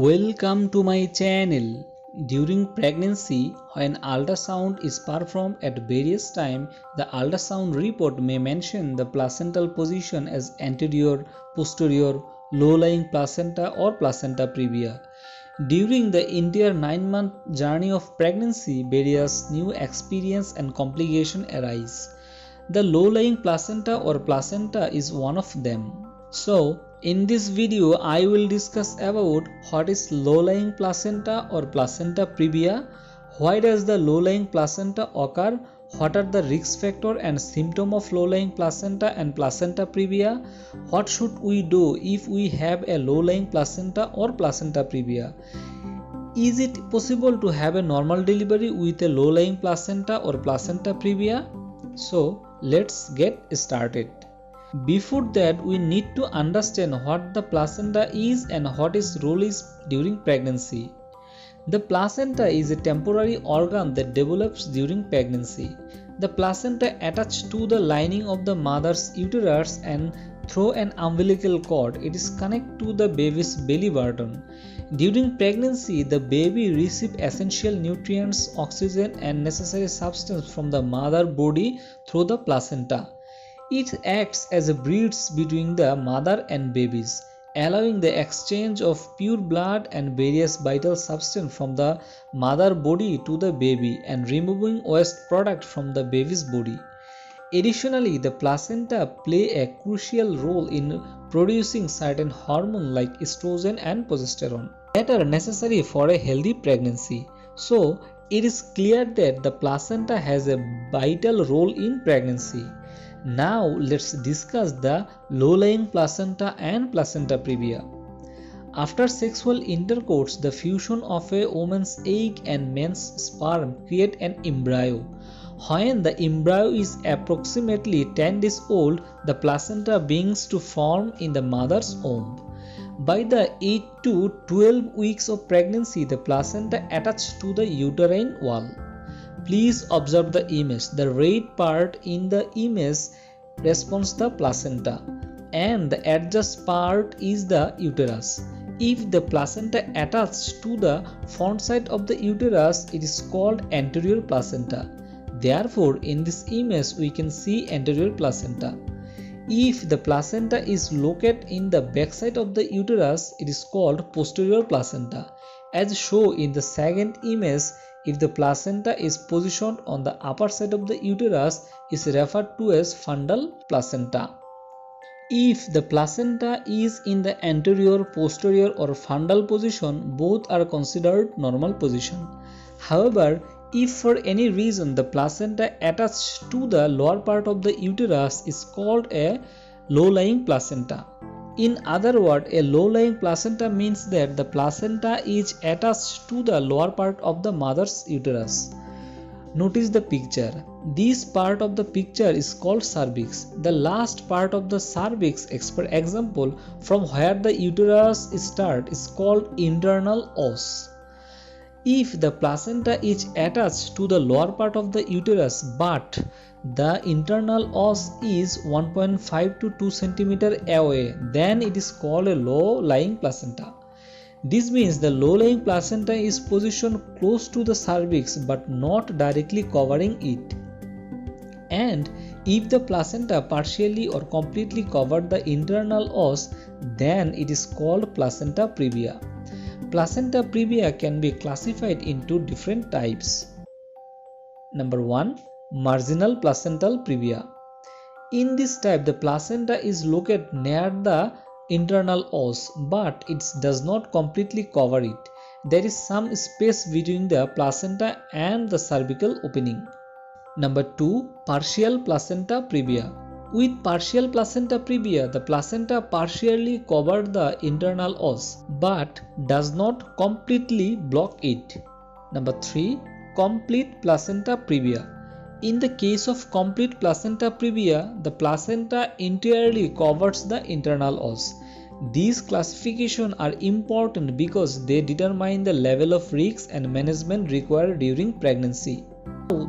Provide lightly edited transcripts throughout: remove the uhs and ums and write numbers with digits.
Welcome to my channel. During pregnancy, when ultrasound is performed at various times, the ultrasound report may mention the placental position as anterior, posterior, low-lying placenta or placenta previa. During the entire 9-month journey of pregnancy, various new experiences and complications arise. The low-lying placenta or placenta is one of them. So, in this video, I will discuss about what is low-lying placenta or placenta previa, why does the low-lying placenta occur, what are the risk factor and symptom of low-lying placenta and placenta previa, what should we do if we have a low-lying placenta or placenta previa. Is it possible to have a normal delivery with a low-lying placenta or placenta previa? So, let's get started. Before that, we need to understand what the placenta is and what its role is during pregnancy. The placenta is a temporary organ that develops during pregnancy. The placenta attaches to the lining of the mother's uterus and through an umbilical cord, it is connected to the baby's belly button. During pregnancy, the baby receives essential nutrients, oxygen and necessary substance from the mother body through the placenta. It acts as a bridge between the mother and babies, allowing the exchange of pure blood and various vital substance from the mother body to the baby and removing waste product from the baby's body. Additionally, the placenta play a crucial role in producing certain hormones like estrogen and progesterone that are necessary for a healthy pregnancy. So, it is clear that the placenta has a vital role in pregnancy. Now let's discuss the low-lying placenta and placenta previa. After sexual intercourse, the fusion of a woman's egg and man's sperm create an embryo. When the embryo is approximately 10 days old, the placenta begins to form in the mother's womb. By the 8 to 12 weeks of pregnancy, the placenta attaches to the uterine wall. Please observe the image. The red part in the image represents the placenta and the adjacent part is the uterus. If the placenta attaches to the front side of the uterus, it is called anterior placenta. Therefore, in this image, we can see anterior placenta. If the placenta is located in the backside of the uterus, it is called posterior placenta. As shown in the second image, if the placenta is positioned on the upper side of the uterus, it is referred to as fundal placenta. If the placenta is in the anterior, posterior or fundal position, both are considered normal position. However, if for any reason the placenta attached to the lower part of the uterus is called a low-lying placenta. In other words, a low-lying placenta means that the placenta is attached to the lower part of the mother's uterus. Notice the picture. This part of the picture is called cervix. The last part of the cervix, for example, from where the uterus starts, is called internal os. If the placenta is attached to the lower part of the uterus but the internal os is 1.5 to 2 cm away, then it is called a low-lying placenta. This means the low-lying placenta is positioned close to the cervix but not directly covering it. And if the placenta partially or completely covered the internal os, then it is called placenta previa. Placenta previa can be classified into different types. Number 1. Marginal placental previa. In this type, the placenta is located near the internal os, but it does not completely cover it. There is some space between the placenta and the cervical opening. Number 2. Partial placenta previa. With partial placenta previa, the placenta partially covers the internal os but does not completely block it. Number 3. Complete placenta previa. In the case of complete placenta previa, the placenta entirely covers the internal os. These classifications are important because they determine the level of risk and management required during pregnancy.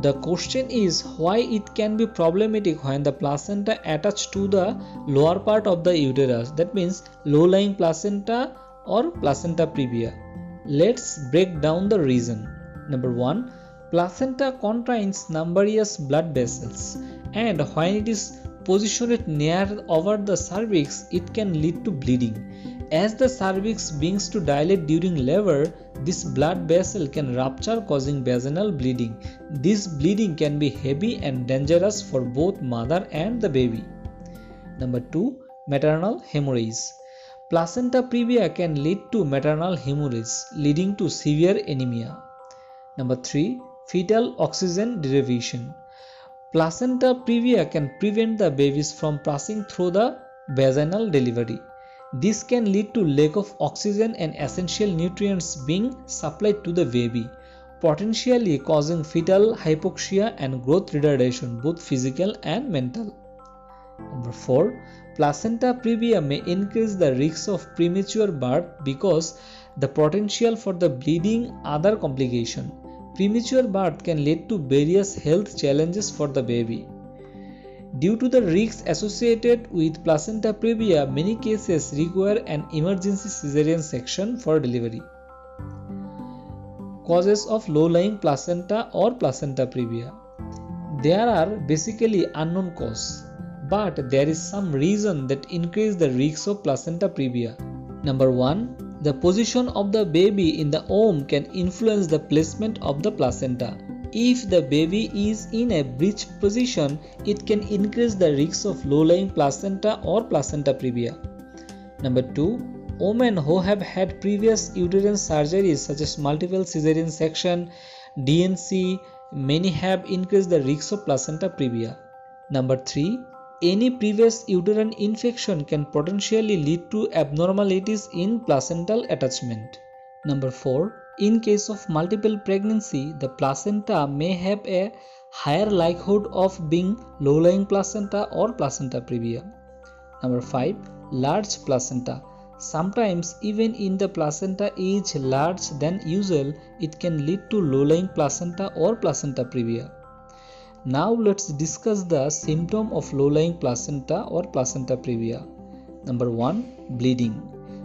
The question is why it can be problematic when the placenta attached to the lower part of the uterus. That means low-lying placenta or placenta previa? Let's break down the reason. Number 1. Placenta contains numerous blood vessels, and when it is positioned near over the cervix, it can lead to bleeding. As the cervix begins to dilate during labor, this blood vessel can rupture, causing vaginal bleeding. This bleeding can be heavy and dangerous for both mother and the baby. Number 2. Maternal hemorrhage. Placenta previa can lead to maternal hemorrhage, leading to severe anemia. Number 3. Fetal oxygen deprivation. Placenta previa can prevent the babies from passing through the vaginal delivery. This can lead to lack of oxygen and essential nutrients being supplied to the baby, potentially causing fetal hypoxia and growth retardation, both physical and mental. Number 4. Placenta previa may increase the risk of premature birth because the potential for the bleeding other complication. Premature birth can lead to various health challenges for the baby. Due to the risks associated with placenta previa, many cases require an emergency cesarean section for delivery. Causes of low-lying placenta or placenta previa. There are basically unknown causes, but there is some reason that increase the risk of placenta previa. Number 1. The position of the baby in the womb can influence the placement of the placenta. If the baby is in a breech position, it can increase the risk of low-lying placenta or placenta previa. Number 2. Women who have had previous uterine surgeries such as multiple cesarean section, DNC, many have increased the risk of placenta previa. Number 3. Any previous uterine infection can potentially lead to abnormalities in placental attachment. Number 4. In case of multiple pregnancy, the placenta may have a higher likelihood of being low-lying placenta or placenta previa. Number 5. Large placenta. Sometimes even in the placenta is larger than usual, it can lead to low-lying placenta or placenta previa. Now let's discuss the symptom of low-lying placenta or placenta previa. Number 1. Bleeding.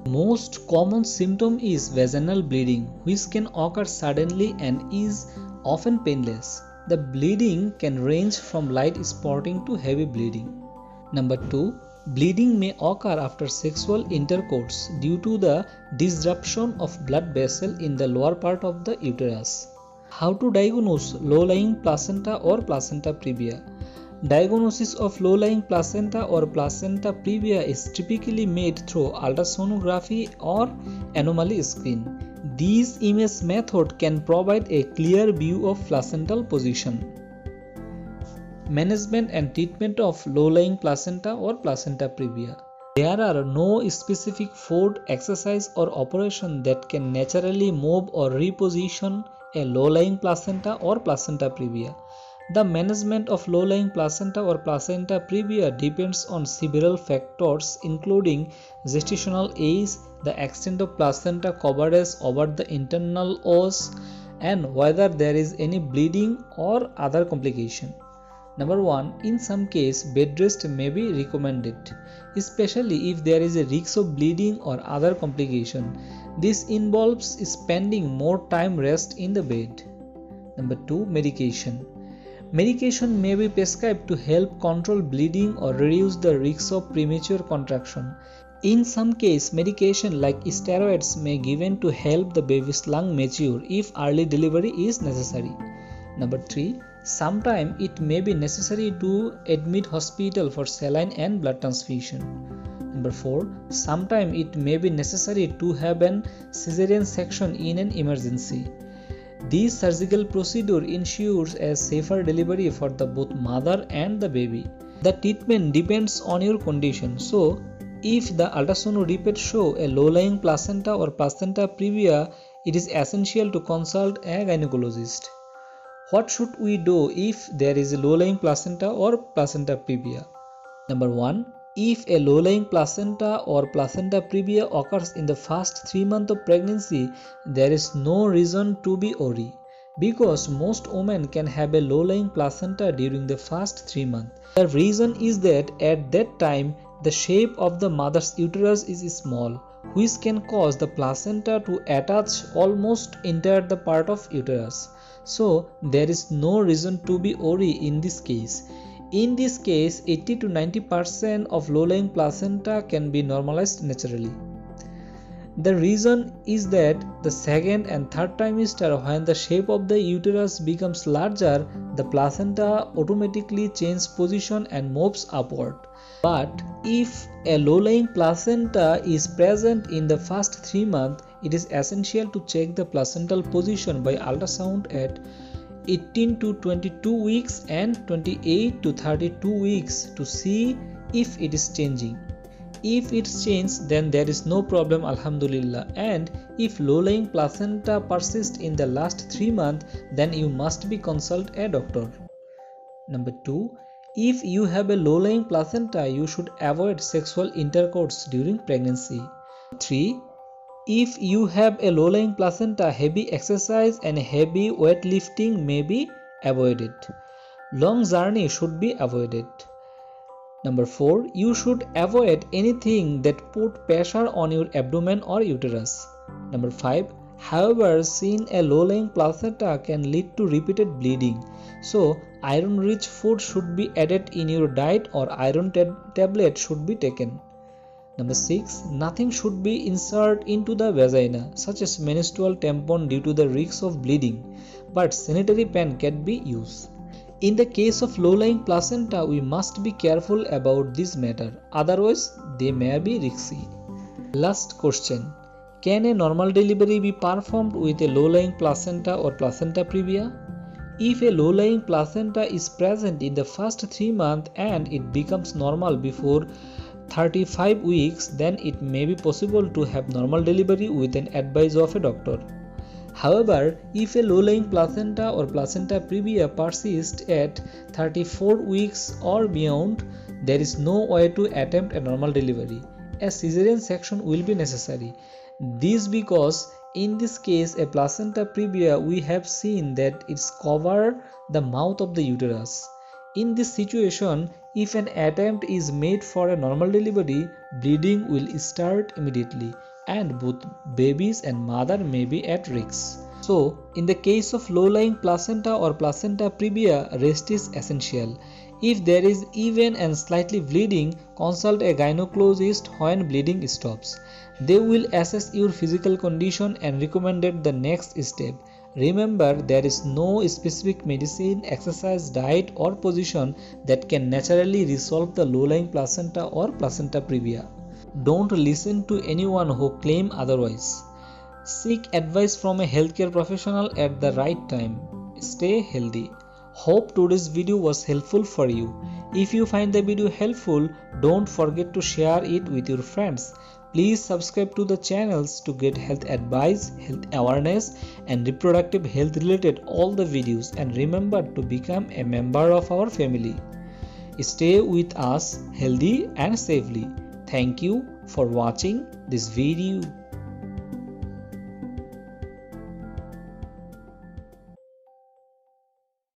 Most common symptom is vaginal bleeding, which can occur suddenly and is often painless. The bleeding can range from light spotting to heavy bleeding. Number 2. Bleeding may occur after sexual intercourse due to the disruption of blood vessel in the lower part of the uterus. How to diagnose low-lying placenta or placenta previa? Diagnosis of low-lying placenta or placenta previa is typically made through ultrasonography or anomaly screen. These image method can provide a clear view of placental position. Management and treatment of low-lying placenta or placenta previa. There are no specific food, exercise or operation that can naturally move or reposition a low-lying placenta or placenta previa. The management of low-lying placenta or placenta previa depends on several factors including gestational age, the extent of placenta coverage over the internal os, and whether there is any bleeding or other complication. Number 1. In some cases, bed rest may be recommended, especially if there is a risk of bleeding or other complication. This involves spending more time rest in the bed. Number 2. Medication. Medication may be prescribed to help control bleeding or reduce the risk of premature contraction. In some cases, medication like steroids may be given to help the baby's lung mature if early delivery is necessary. Number 3. Sometimes it may be necessary to admit hospital for saline and blood transfusion. Number 4. Sometimes it may be necessary to have an cesarean section in an emergency. This surgical procedure ensures a safer delivery for the both mother and the baby. The treatment depends on your condition. So, if the ultrasound reports show a low-lying placenta or placenta previa, it is essential to consult a gynecologist. What should we do if there is a low-lying placenta or placenta previa? Number 1. If a low-lying placenta or placenta previa occurs in the first 3 months of pregnancy, there is no reason to be worried because most women can have a low-lying placenta during the first 3 months. The reason is that at that time, the shape of the mother's uterus is small, which can cause the placenta to attach almost entire the part of uterus. So there is no reason to be worried in this case. In this case, 80 to 90% of low-lying placenta can be normalized naturally. The reason is that the second and third trimester, when the shape of the uterus becomes larger, the placenta automatically changes position and moves upward. But if a low-lying placenta is present in the first 3 months, it is essential to check the placental position by ultrasound at 18 to 22 weeks and 28 to 32 weeks to see if it is changing. If it's changed, then there is no problem, alhamdulillah. And if low-lying placenta persists in the last 3 months, then you must be consult a doctor. Number 2. If you have a low-lying placenta, you should avoid sexual intercourse during pregnancy. 3. If you have a low-lying placenta, heavy exercise and heavy weightlifting may be avoided. Long journey should be avoided. Number 4. You should avoid anything that put pressure on your abdomen or uterus. Number 5. However, seeing a low-lying placenta can lead to repeated bleeding. So, iron-rich food should be added in your diet or iron tablet should be taken. Number 6. Nothing should be inserted into the vagina, such as menstrual tampon due to the risk of bleeding, but sanitary pad can be used. In the case of low-lying placenta, we must be careful about this matter, otherwise they may be risky. Last question. Can a normal delivery be performed with a low-lying placenta or placenta previa? If a low-lying placenta is present in the first 3 months and it becomes normal before 35 weeks, then it may be possible to have normal delivery with an advice of a doctor. However, if a low-lying placenta or placenta previa persists at 34 weeks or beyond, there is no way to attempt a normal delivery. A cesarean section will be necessary. This because in this case a placenta previa, we have seen that it's cover the mouth of the uterus. In this situation, if an attempt is made for a normal delivery, bleeding will start immediately and both babies and mother may be at risk. So, in the case of low-lying placenta or placenta previa, rest is essential. If there is even and slightly bleeding, consult a gynecologist when bleeding stops. They will assess your physical condition and recommend the next step. Remember, there is no specific medicine, exercise, diet or position that can naturally resolve the low-lying placenta or placenta previa. Don't listen to anyone who claims otherwise. Seek advice from a healthcare professional at the right time. Stay healthy. Hope today's video was helpful for you. If you find the video helpful, don't forget to share it with your friends. Please subscribe to the channels to get health advice, health awareness and reproductive health related all the videos, and remember to become a member of our family. Stay with us healthy and safely. Thank you for watching this video.